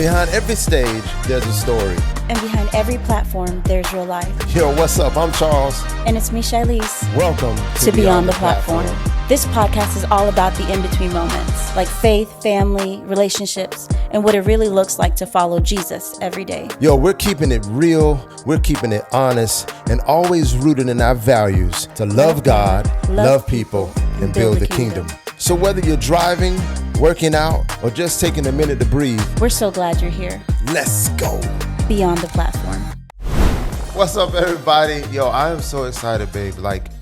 Behind every stage, there's a story. And behind every platform, there's real life. Yo, what's up? I'm Charles. And it's me, Shilese. Welcome to Beyond the Platform. This podcast is all about the in-between moments, like faith, family, relationships, and what it really looks like to follow Jesus every day. Yo, we're keeping it real, we're keeping it honest, and always rooted in our values to love God, love people, and build the kingdom. So whether you're driving, working out, or just taking a minute to breathe, we're so glad you're here. Let's go. Beyond the Platform. What's up, everybody? Yo, I am so excited, babe. Like,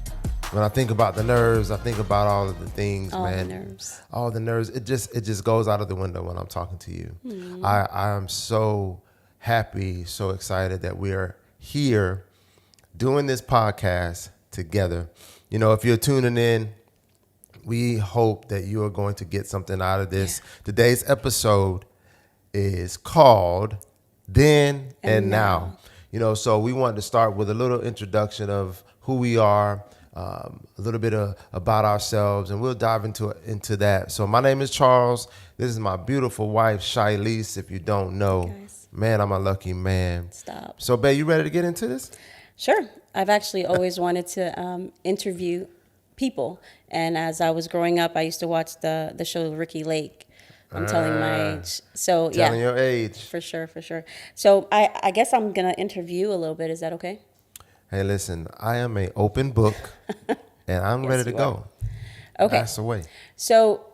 when I think about the nerves, I think about all of the things, all man. The nerves. All the nerves. It just goes out of the window when I'm talking to you. I am so happy, so excited that we are here doing this podcast together. You know, if you're tuning in, we hope that you are going to get something out of this. Yeah. Today's episode is called Then and Now. You know, so we wanted to start with a little introduction of who we are, a little bit about ourselves, and we'll dive into that. So my name is Charles. This is my beautiful wife, Shilese. If you don't know, guys. Man, I'm a lucky man. Stop. So, babe, you ready to get into this? Sure. I've actually always wanted to interview people. And as I was growing up, I used to watch the show Ricky Lake. I'm telling my age. So telling your age. For sure. So I guess I'm going to interview a little bit. Is that okay? Hey, listen, I am an open book, and I'm ready to go. Okay. That's the way. So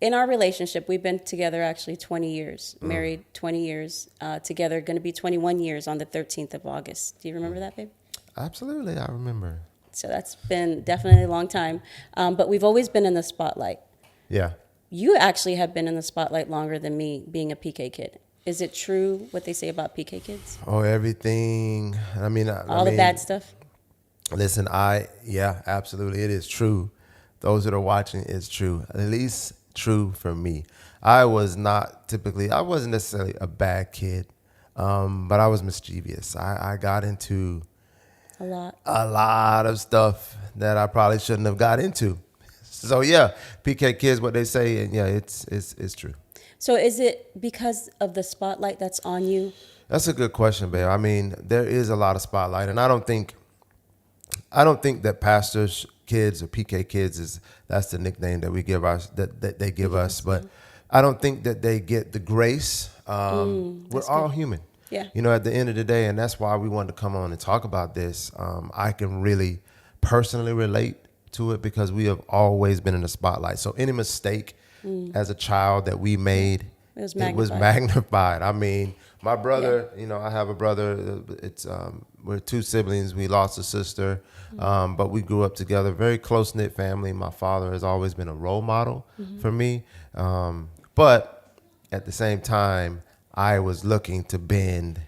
in our relationship, we've been together actually 20 years, married 20 years, together, going to be 21 years on the 13th of August. Do you remember that, babe? Absolutely, I remember. So that's been definitely a long time, but we've always been in the spotlight. Yeah. You actually have been in the spotlight longer than me, being a PK kid. Is it true what they say about PK kids? Oh, everything. I mean, the bad stuff. Listen, absolutely. It is true. Those that are watching, it's true. At least true for me. I wasn't necessarily a bad kid, but I was mischievous. I got into a lot of stuff that I probably shouldn't have got into. So yeah, PK kids, what they say, and yeah, it's true. So is it because of the spotlight that's on you? That's a good question, babe. I mean, there is a lot of spotlight, and I don't think that pastors' kids or PK kids that's the nickname that we give that they give us, but I don't think that they get the grace. We're all human. Yeah. You know, at the end of the day, and that's why we wanted to come on and talk about this. I can really personally relate to it because we have always been in the spotlight. So any mistake as a child that we made, it was magnified. I mean, my brother, you know, I have a brother. It's we're two siblings. We lost a sister, but we grew up together. Very close knit family. My father has always been a role model for me, but at the same time, I was looking to bend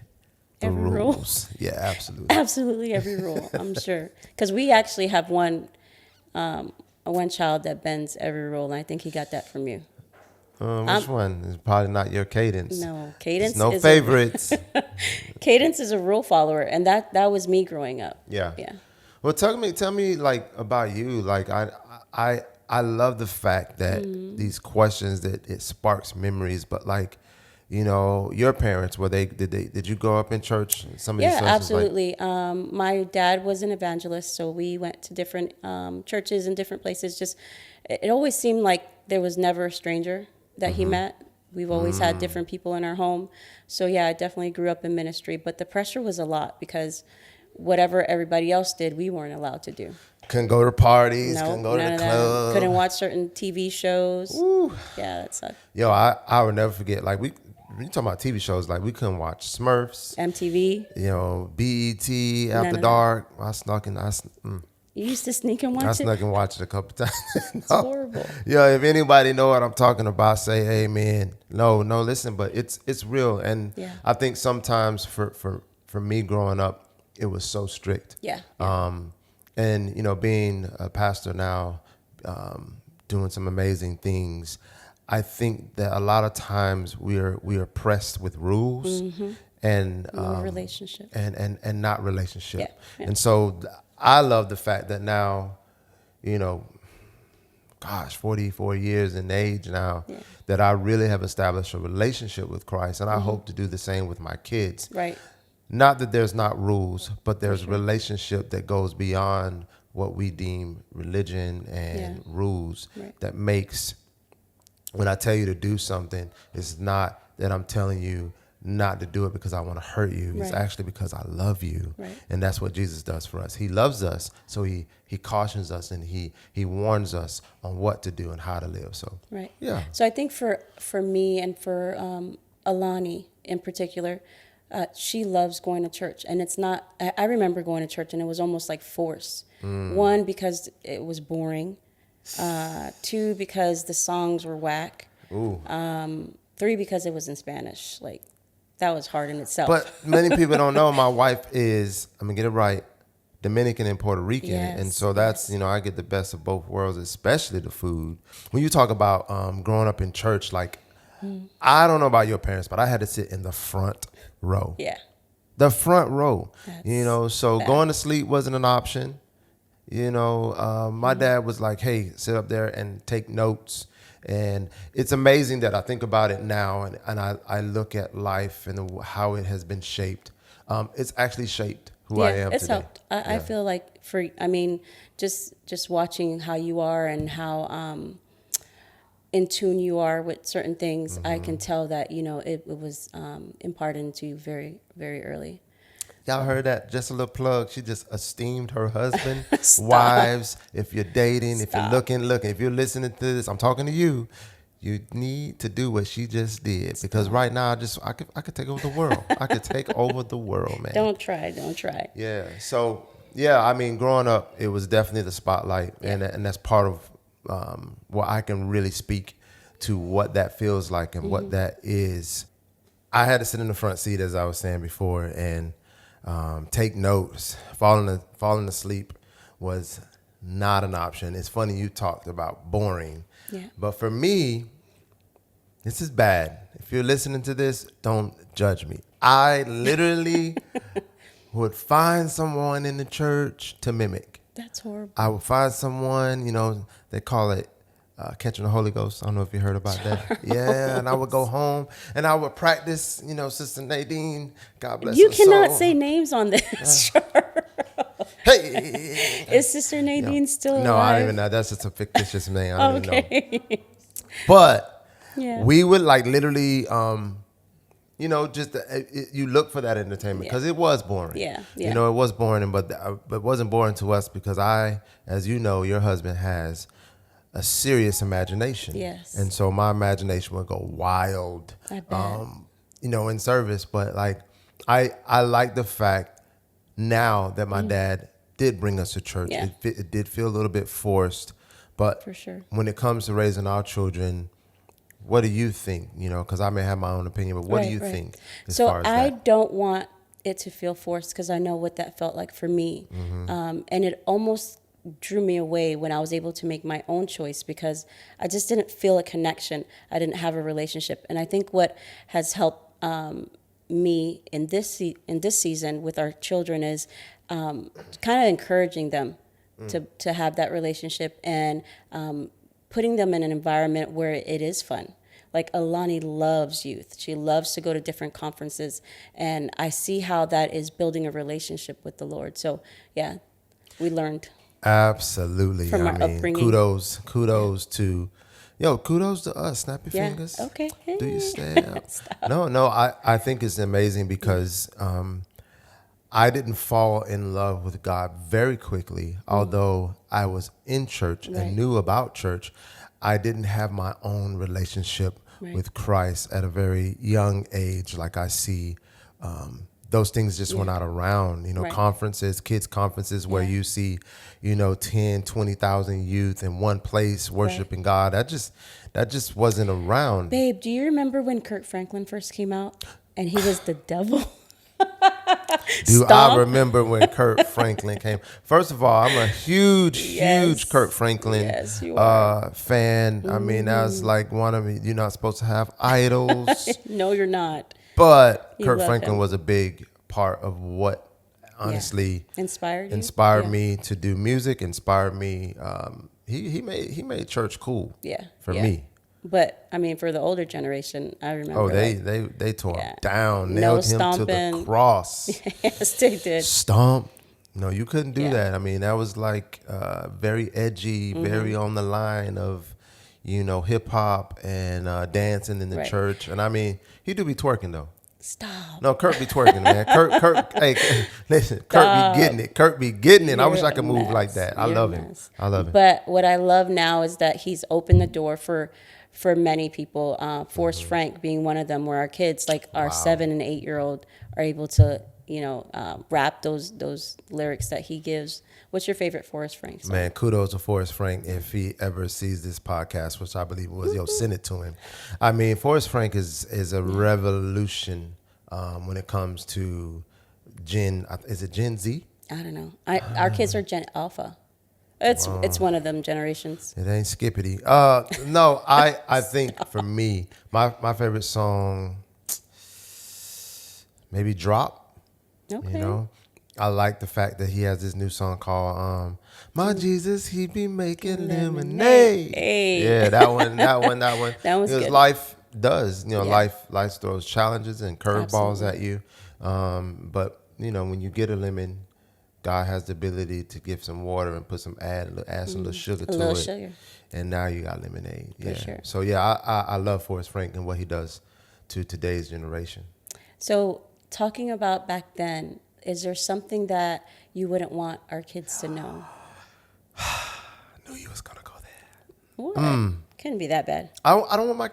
the every rules. Rule. Yeah, absolutely. Absolutely every rule. I'm sure because we actually have one child that bends every rule, and I think he got that from you. Which one? It's probably not your Cadence. No, Cadence. It's no favorites. Cadence is a rule follower, and that was me growing up. Yeah. Well, tell me like about you. Like I love the fact that these questions that it sparks memories, but like, you know, your parents, did you grow up in church? Some of these churches, absolutely. My dad was an evangelist, so we went to different churches and different places. Just, it always seemed like there was never a stranger that he met. We've always had different people in our home. So yeah, I definitely grew up in ministry, but the pressure was a lot because whatever everybody else did, we weren't allowed to do. Couldn't go to parties, nope, couldn't go to the club. Couldn't watch certain TV shows. Ooh. Yeah, that sucked. Yo, I would never forget, like when you talking about TV shows, like we couldn't watch Smurfs, MTV, you know, BET, After Dark. I snuck in. You used to sneak and watch it? I snuck and watched it a couple times. It's horrible. Yeah, if anybody know what I'm talking about, say amen. No, listen, but it's real. And I think sometimes for me growing up, it was so strict. Yeah. And, you know, being a pastor now, doing some amazing things, I think that a lot of times we are pressed with rules and relationship and not relationship. Yeah. And so I love the fact that now, you know, gosh, 44 years in age now, that I really have established a relationship with Christ. And I hope to do the same with my kids. Right. Not that there's not rules, but there's relationship that goes beyond what we deem religion and rules that makes, when I tell you to do something, it's not that I'm telling you not to do it because I want to hurt you. It's actually because I love you. Right. And that's what Jesus does for us. He loves us, so he cautions us, and he warns us on what to do and how to live. So yeah. So I think for me and for Alani in particular, she loves going to church, and it's not. I remember going to church, and it was almost like force. One, because it was boring. Two, because the songs were whack. Ooh. Three, because it was in Spanish. Like, that was hard in itself. But many people don't know my wife is, I'm going to get it right, Dominican and Puerto Rican. Yes, and so that's, I get the best of both worlds, especially the food. When you talk about growing up in church, like, I don't know about your parents, but I had to sit in the front row. Yeah. The front row. That's so bad. going to sleep wasn't an option. My dad was like, hey, sit up there and take notes. And it's amazing that I think about it now, and I look at life and how it has been shaped. It's actually shaped who I am it's today. helped. I feel like just watching how you are and how in tune you are with certain things, I can tell that, it was imparted into you very, very early. Y'all heard that? Just a little plug. She just esteemed her husband, wives. If you're dating, if you're looking, if you're listening to this, I'm talking to you. You need to do what she just did, because right now I could take over the world. I could take over the world, man. Don't try. Yeah. So growing up, it was definitely the spotlight, and that's part of where I can really speak to what that feels like and what that is. I had to sit in the front seat, as I was saying before, and take notes. Falling asleep was not an option. It's funny you talked about boring. Yeah. But for me, this is bad. If you're listening to this, don't judge me. I literally would find someone in the church to mimic. That's horrible. I would find someone, they call it catching the Holy Ghost. I don't know if you heard about that. Yeah, and I would go home and I would practice, Sister Nadine, God bless her soul. You cannot say names on this. Hey. Is Sister Nadine still alive? No, I don't even know. That's just a fictitious name. I don't even know. Okay. But Yeah. we would literally, you look for that entertainment because it was boring. Yeah. It was boring, but it wasn't boring to us because as you know, your husband has a serious imagination. Yes. And so my imagination would go wild, I bet. in service. But I like the fact now that my dad did bring us to church. Yeah. It did feel a little bit forced, but For sure. when it comes to raising our children, what do you think? Because I may have my own opinion, but what do you think as far as I that? don't want it to feel forced, because I know what that felt like for me. And it almost drew me away when I was able to make my own choice, because I just didn't feel a connection. I didn't have a relationship. And I think what has helped me in this season with our children is kind of encouraging them to have that relationship, and putting them in an environment where it is fun. Like, Alani loves youth. She loves to go to different conferences, and I see how that is building a relationship with the Lord. So yeah, we learned. Absolutely. From our upbringing. Kudos to kudos to us. Snap your Yeah. fingers. Okay. Do your stab. No, I think it's amazing because I didn't fall in love with God very quickly. Although I was in church and knew about church, I didn't have my own relationship with Christ at a very young age. Like I see those things just were not around, conferences, kids conferences where you see, 10, 20,000 youth in one place worshiping God. That just wasn't around. Babe, do you remember when Kirk Franklin first came out and he was the devil? Do I remember when Kirk Franklin came? First of all, I'm a huge Kirk Franklin fan. I mean, that's like one of me. You're not supposed to have idols. No, you're not. But You Kirk love Franklin him. was a big part of what honestly Inspired you? inspired me to do music, inspired me he made church cool. Yeah. For yeah. me. But I mean, for the older generation, I remember. Oh, they tore him down, no nailed him to stomping. the cross. Yes, they did. Stomp. No, you couldn't do Yeah. that. I mean, that was like very edgy, very on the line of, hip hop and dancing in the Right. church. And I mean, he do be twerking though. Stop. No, Kurt be twerking, man. Kurt, hey, listen, Kurt be getting it. Kurt be getting it. I wish I could move like that. I love him. I love him. But what I love now is that he's opened the door for many people. Forrest Frank being one of them, where our kids, like our 7 and 8 year old, are able to, rap those lyrics that he gives. What's your favorite Forrest Frank song? Man, kudos to Forrest Frank if he ever sees this podcast, which I believe was. Send it to him. I mean, Forrest Frank is a revolution when it comes to is it Gen Z? I don't know. Our kids are Gen Alpha. It's one of them generations. It ain't skippity. No, I think for me, my favorite song, maybe Drop. Okay. I like the fact that he has this new song called My Jesus, he be making lemonade. Hey. Yeah, that one. That one's Because good. life does, life throws challenges and curveballs at you. But when you get a lemon, God has the ability to give some water and put add some little sugar to it. Sugar. And now you got lemonade. Yeah. For sure. So I love Forrest Frank and what he does to today's generation. So talking about back then, is there something that you wouldn't want our kids to know? I knew you was gonna go there. What? Couldn't be that bad. I don't want my.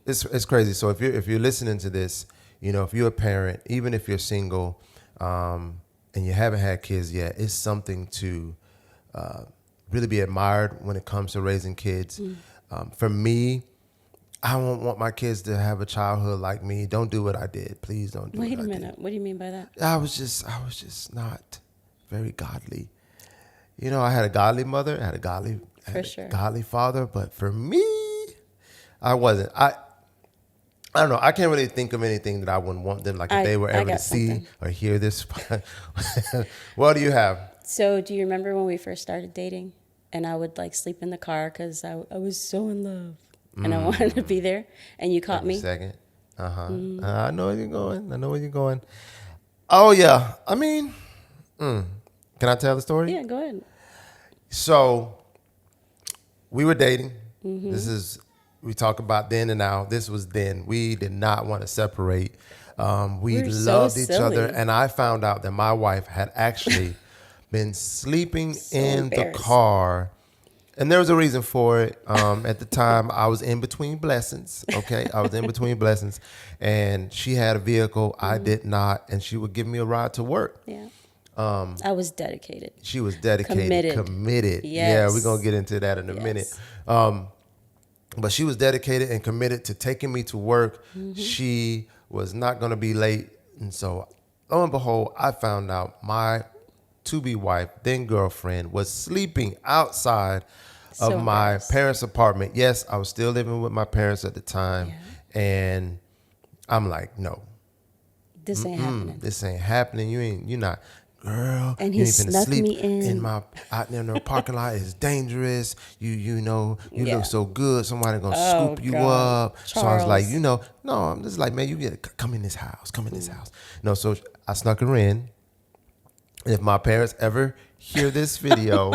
It's crazy. So if you're listening to this, if you're a parent, even if you're single, and you haven't had kids yet, it's something to really be admired when it comes to raising kids. For me, I don't want my kids to have a childhood like me. Don't do what I did. Please don't do Wait what I a minute. did. What do you mean by that? I was just not very godly. I had a godly mother, I had a godly father, but for me, I wasn't. I don't know. I can't really think of anything that I wouldn't want them, like if they were ever to see or hear this. What do you have? So do you remember when we first started dating and I would like sleep in the car because I was so in love and I wanted to be there and you caught me? Second. I know where you're going. Oh, yeah. I mean, can I tell the story? Yeah, go ahead. So we were dating. We talk about then and now. This was then. We did not want to separate. We loved each other. And I found out that my wife had actually been sleeping in the car. And there was a reason for it. At the time, I was in between blessings. Okay, I was in between blessings. And she had a vehicle. I did not. And she would give me a ride to work. Yeah. I was dedicated. She was dedicated. Committed. Yes. Yeah, we're going to get into that in a minute. But she was dedicated and committed to taking me to work. She was not going to be late. And so, lo and behold, I found out my to-be wife, then girlfriend, was sleeping outside of my parents' apartment. Yes, I was still living with my parents at the time. Yeah. And I'm like, no. This ain't happening. This ain't happening. You're not. Girl, and you he ain't finna snuck sleep me in out in the parking lot. It's dangerous. You look so good. Somebody gonna scoop you up. Charles. So I was like, no, I'm just like, man, you get come in this house. Come in this house. No, so I snuck her in. And if my parents ever hear this video,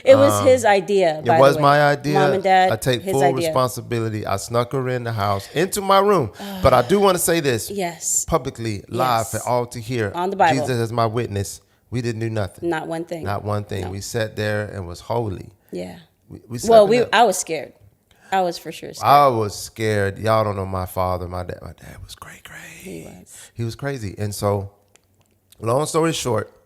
it was his idea. It was my idea. Mom and Dad. I take full responsibility. I snuck her in the house, into my room. But I do want to say this, publicly, live for all to hear. On the Bible, Jesus is my witness. We didn't do nothing. Not one thing. Not one thing. No. We sat there and was holy. Yeah. I was scared. I was for sure scared. I was scared. Y'all don't know my father. My dad was cray. He was crazy. And so, long story short,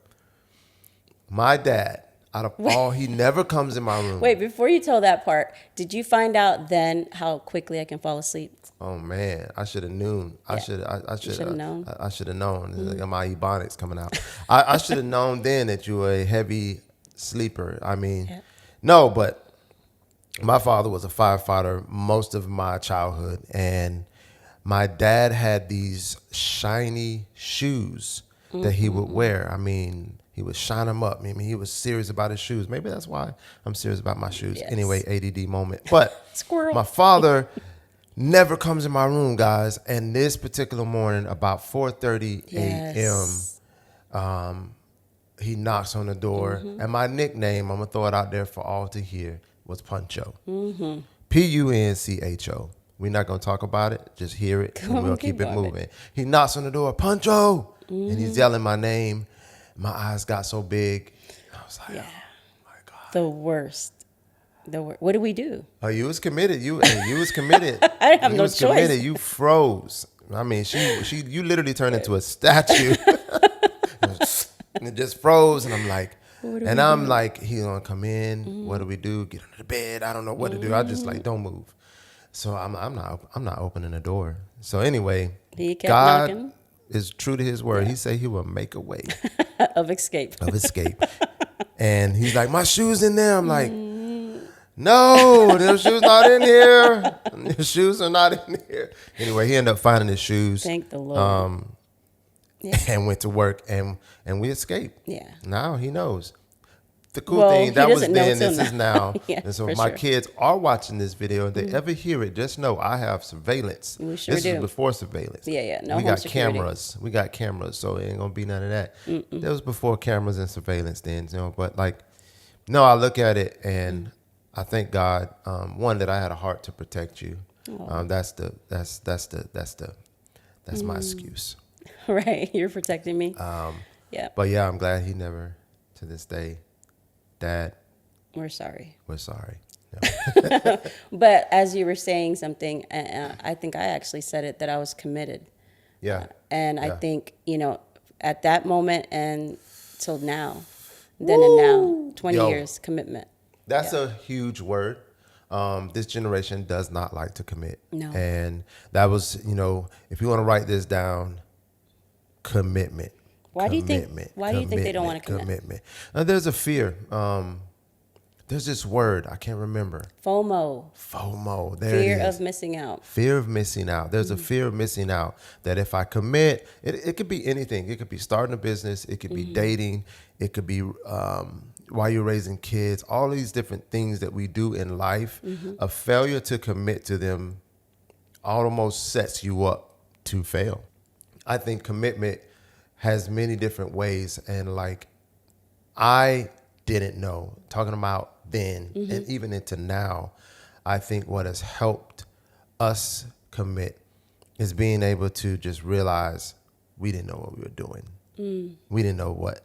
my dad, out of all, he never comes in my room. Wait, before you tell that part, did you find out then how quickly I can fall asleep? Oh man, I should have known. I should have known. I should have known. Like my ebonics coming out. I should have known then that you were a heavy sleeper. I mean, no, but my father was a firefighter most of my childhood, and my dad had these shiny shoes that he would wear. I mean, He would shine them up. I mean, he was serious about his shoes. Maybe that's why I'm serious about my shoes. Yes. Anyway, ADD moment. But Squirrel. my father never comes in my room, guys. And this particular morning, about 4:30 Yes. a.m., he knocks on the door. And my nickname, I'm going to throw it out there for all to hear, was Puncho. Puncho. We're not going to talk about it. Just hear it, and we'll keep it moving. He knocks on the door, Puncho, and he's yelling my name. My eyes got so big. I was like, oh, my God. The worst. What do we do? Oh, you was committed. You was committed. I didn't have you no was choice. Committed. You froze. I mean, you literally turned into a statue. And it just froze, and I'm like, he's gonna come in. What do we do? Get under the bed. I don't know what to do. I just like, don't move. So I'm not opening the door. So anyway, He kept God knocking. is true to His word. He said He will make a way Of escape. of escape. And He's like, my shoes in there. I'm like, no, them shoes not in here. The shoes are not in here. Anyway, he ended up finding his shoes. Thank the Lord. And went to work, and we escaped. Yeah. Now he knows. The cool thing, that was then, this is now. Yeah, and so for if my sure. kids are watching this video and they ever hear it, just know I have surveillance. We sure this do. is before surveillance. Yeah. No we home got security. cameras. We got cameras, so it ain't gonna be none of that. That was before cameras and surveillance then, But like, no, I look at it and I thank God, one, that I had a heart to protect you. That's my excuse. Right. You're protecting me. Yeah. But yeah, I'm glad he never, to this day, Dad, We're sorry. we're sorry. But as you were saying something, I think I actually said it, that I was committed. Yeah. And I Yeah. think, at that moment and till now, then and now, 20 Yo. years commitment. That's a huge word. This generation does not like to commit. No. And that was, if you want to write this down, commitment. Why do you think they don't want to commit? Commitment. There's a fear. There's this word, I can't remember. FOMO. There Fear it is. of missing out. Fear of missing out. There's a fear of missing out that if I commit, it could be anything. It could be starting a business. It could be dating. It could be while you're raising kids. All these different things that we do in life, a failure to commit to them almost sets you up to fail. I think commitment has many different ways. And like, I didn't know, talking about then and even into now, I think what has helped us commit is being able to just realize we didn't know what we were doing. We didn't know what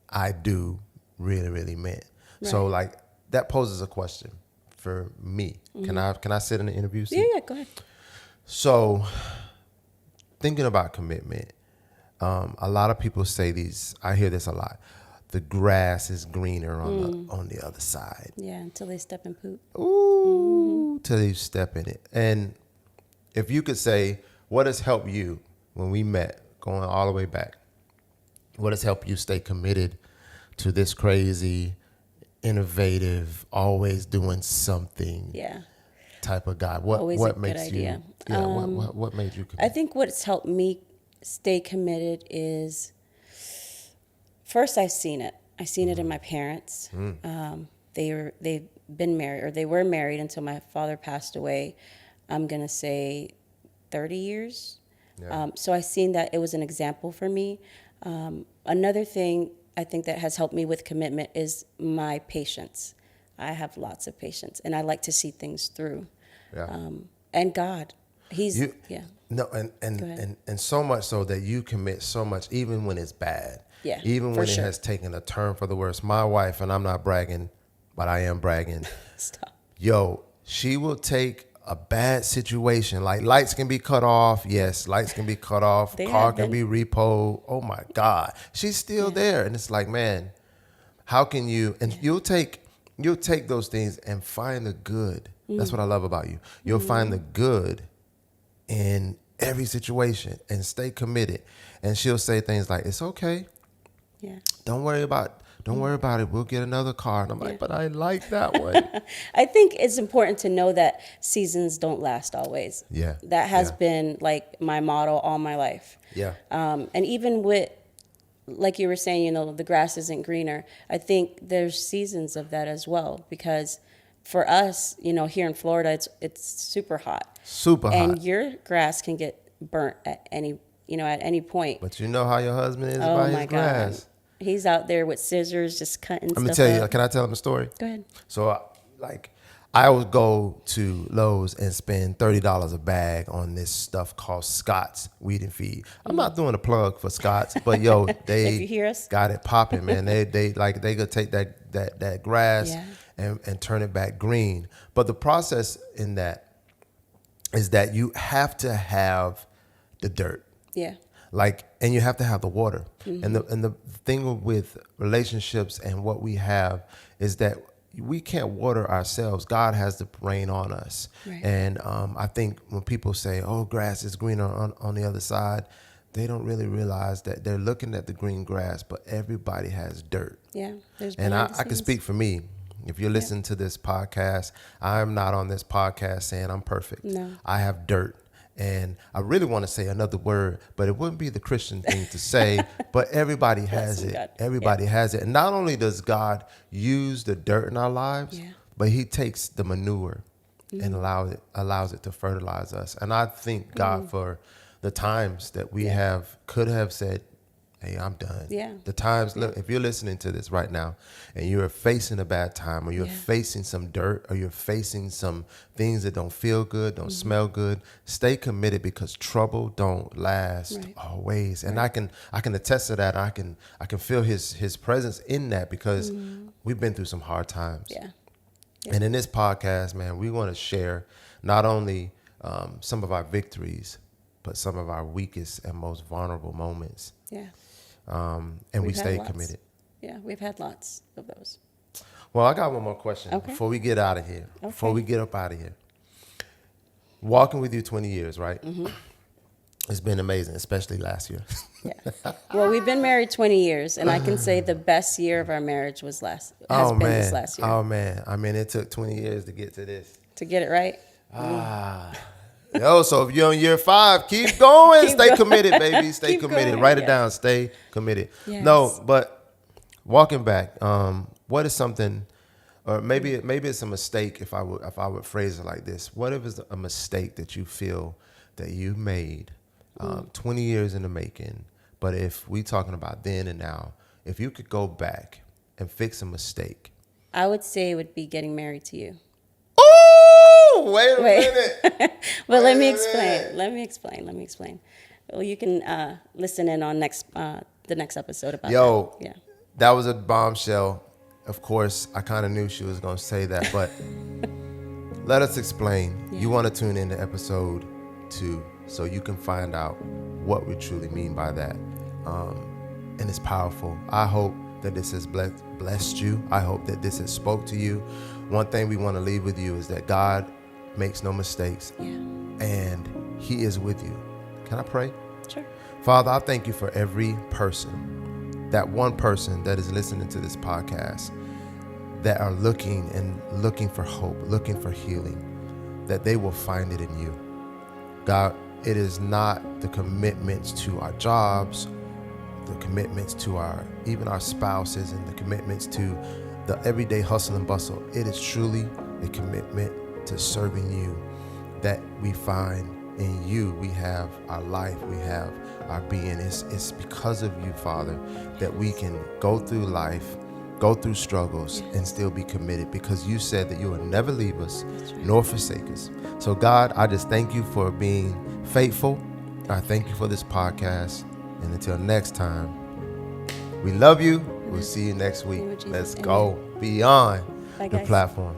I do really, really meant. Right. So like, that poses a question for me. Can I sit in the interview seat? Yeah, go ahead. So thinking about commitment, a lot of people say I hear this a lot. The grass is greener on the other side. Yeah, until they step and poop. Ooh, till you step in it. And if you could say, what has helped you when we met, going all the way back, what has helped you stay committed to this crazy, innovative, always doing something type of guy? Always what a makes good you? idea. Yeah, what made you commit? I think what's helped me stay committed is, first, I've seen it. I've seen it in my parents. They've been married, or they were married until my father passed away. I'm gonna say 30 years. Yeah. So I've seen that it was an example for me. Another thing I think that has helped me with commitment is my patience. I have lots of patience, and I like to see things through. Yeah. And God, He's No, and so much so that you commit so much, even when it's bad. Yeah, even for when sure. it has taken a turn for the worse. My wife, and I'm not bragging, but I am bragging. Stop. Yo, she will take a bad situation, like lights can be cut off. Yes, lights can be cut off. They Car have can be repoed. Oh my God, she's still there, and it's like, man, how can you? And you'll take those things and find the good. That's what I love about you. You'll find the good in every situation and stay committed. And she'll say things like, "It's okay. Yeah. Don't worry about it. We'll get another car." And I'm like, "But I like that one." I think it's important to know that seasons don't last always. Yeah. That has been like my motto all my life. Yeah. And even with like you were saying, the grass isn't greener. I think there's seasons of that as well, because for us, here in Florida, it's super hot. Super hot. And your grass can get burnt at any point. But you know how your husband is Oh about my his God. grass. He's out there with scissors just cutting Let stuff me tell you, up. can I tell him a story? Go ahead. So, I would go to Lowe's and spend $30 a bag on this stuff called Scott's Weed and Feed. I'm not doing a plug for Scott's, but yo, they If you hear us. got it popping, man. They could take that grass Yeah. and turn it back green. But the process in that is that you have to have the dirt. Yeah. And you have to have the water. And the thing with relationships and what we have is that we can't water ourselves. God has to rain on us. Right. And I think when people say, oh, grass is greener on the other side, they don't really realize that they're looking at the green grass, but everybody has dirt. Yeah. There's And behind the I can scenes. speak for me. If you're listening to this podcast, I'm not on this podcast saying I'm perfect. No. I have dirt. And I really want to say another word, but it wouldn't be the Christian thing to say, but everybody has Bless it. God. Everybody has it. And not only does God use the dirt in our lives, Yeah. but he takes the manure and allows it to fertilize us. And I thank God for the times that we could have said, hey, I'm done. Yeah. The times, look, if you're listening to this right now and you're facing a bad time, or you're facing some dirt, or you're facing some things that don't feel good, don't smell good, stay committed, because trouble don't last always. And I can attest to that. I can feel his presence in that, because we've been through some hard times. Yeah. And in this podcast, man, we want to share not only some of our victories, but some of our weakest and most vulnerable moments. Yeah. And we We've had stay lots. committed. Yeah. We've had lots of those. Well, I got one more question Okay. before we get out of here. Okay. Before we get up out of here. Walking with you 20 years, right? Mm-hmm. It's been amazing, especially last year. Yeah. Well, we've been married 20 years, and I can say the best year of our marriage has been this last year. Oh, man. I mean, it took 20 years to get to this. To get it right. Yo, so if you're on year 5, keep going. Stay committed, baby. Stay Keep committed. going, Write it yes. down. Stay committed. Yes. No, but walking back, what is something, or maybe it's a mistake if I would phrase it like this. What if it's a mistake that you feel that you made 20 years in the making, but if we talking about then and now, if you could go back and fix a mistake? I would say it would be getting married to you. Oh, wait a minute. But let me Wait a explain. minute. Let me explain. Well, you can listen in on the next episode about Yo, that. Yeah. that was a bombshell. Of course, I kind of knew she was going to say that, but let us explain. Yeah. You want to tune in to episode 2 so you can find out what we truly mean by that. And it's powerful. I hope that this has blessed you. I hope that this has spoke to you. One thing we want to leave with you is that God makes no mistakes, and he is with you. Can I pray? Sure. Father, I thank you for every person, that one person that is listening to this podcast, that are looking for hope, looking for healing, that they will find it in you. God, it is not the commitments to our jobs, the commitments to even our spouses, and the commitments to the everyday hustle and bustle. It is truly a commitment to serving you that we find in you. We have our life, we have our being. It's because of you, Father, that we can go through life, go through struggles, and still be committed, because you said that you will never leave us nor forsake us. So God, I just thank you for being faithful. I thank you for this podcast. And until next time, we love you. We'll see you next week. Lord Jesus, Let's amen. go beyond Bye, the guys. platform.